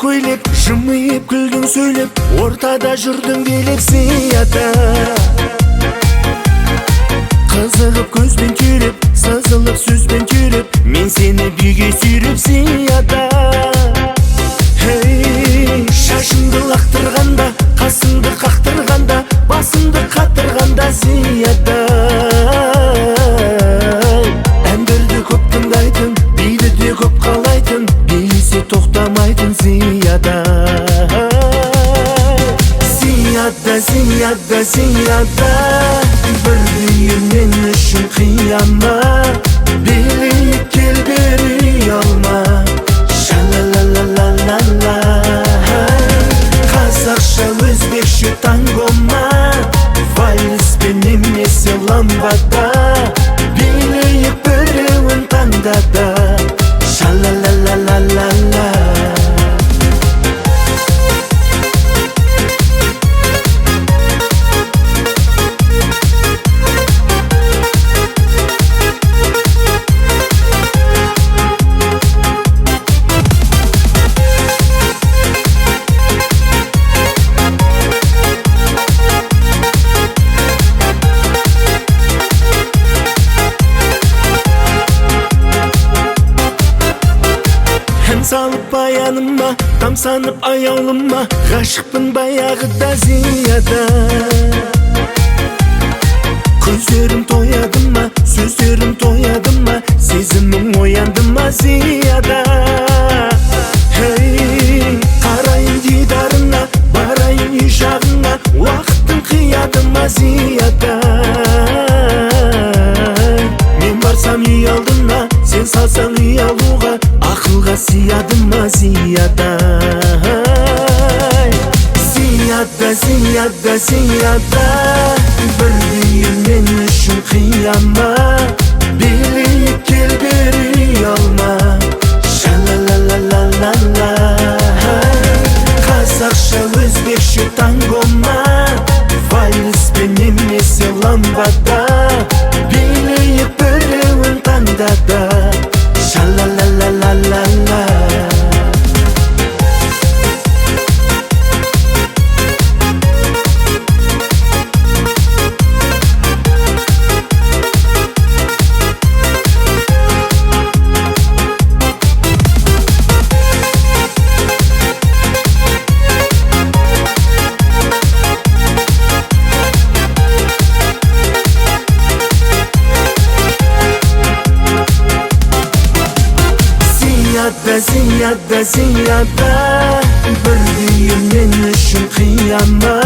көйлек, жымиып күлдің сөйлеп, ортада жүрдің билеп зияда. Қызығып көзбен түйреп, сызылып сөзбен түйреп, мен сені бүйге сүйреп зияда. Шашыңды лақтырғанда, қасыңды қақтырғанда, басыңды қатырғанда зияда. Әндерді көп тыңдайтын, биді де көп қалайтын, билесе тоқтамайтын зияда. Зияда, зияда, зияда, бір дүйім мен үшін қияма, билейік кел бері алма. Ша-ла-ла-ла-ла-ла-ла, қазақша өзбекше тангома, вальспен немесе ламбада, билейік біреуін таңдада. Ша-ла-ла-ла-ла-ла-ла. Салып баяныма, тамсанып аяулыма, ғашықпын баяғыда зияда. Көздерім тояды ма, сөздерім тояды ма, сезімім оянды ма зияда. Қарайын дидарына, барайын үй жағына, уақыттың қияды ма зияда. Мен барсам үй алдына, сен салсаң үй алуға, ақылға сияды ма зияда. Зияда, зияда, зияда, бір дүйім мен үшін қияма, билейік кел бері алма. Ша-ла-ла-ла-ла-ла-ла, қазақша өзбекше тангома, вальспен немесе ламбада, билейік біреуін таңдада. Ша-ла-ла-ла-ла-ла-ла. Зияда, зияда, бір дүйім мен үшін қияма,